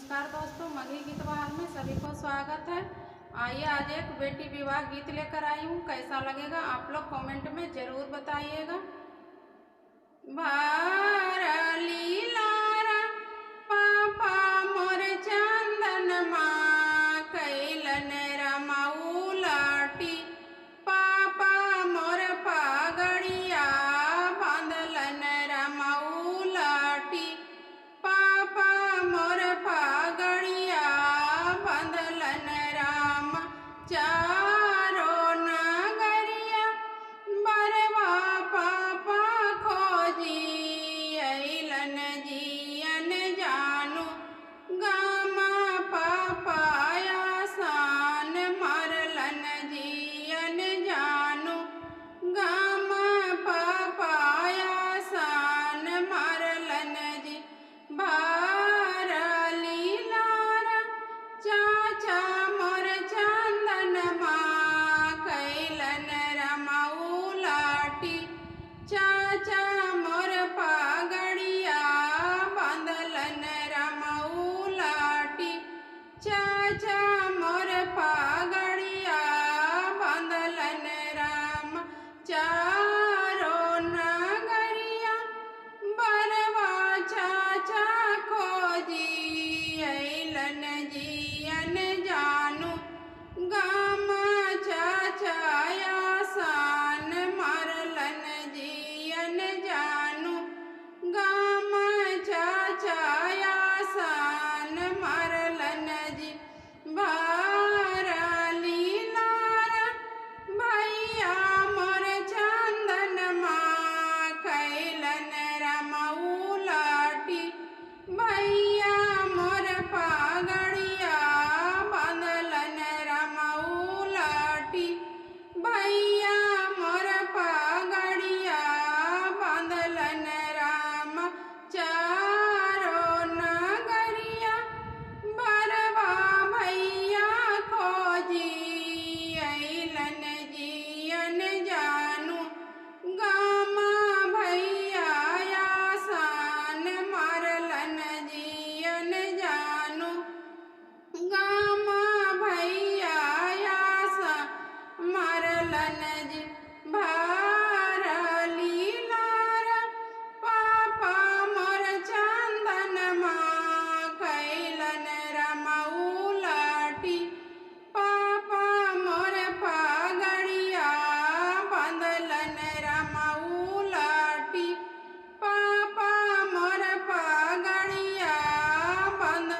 नमस्कार दोस्तों, मगही गीत बहार में सभी को स्वागत है। आइए आज एक बेटी विवाह गीत लेकर आई हूँ। कैसा लगेगा आप लोग कमेंट में जरूर बताइएगा। भारली लारा पापा मोर चंदन माँ कैलन रमाऊ लाटी, पापा मोर पागड़िया बांधलन रमाऊ लाटी, पापा मोर पागड़िया बांधलन राम। चारो नगरिया बरवा पापा खोजी अइलन जियन जानू, गामा पापा आसान मरलन जियन जानू, गामा पापा आसान मरलन जी। भारली लारा चाचा मोर चंदन माँ कैलन रमाऊ लाटी, चाचा मोर पागड़िया बांधलन रमाऊ लाटी, चाचा मोर पागड़िया बांधलन राम। चारो नगरिया बरवा चाचा खोजी अइलन जियन जानू, गाम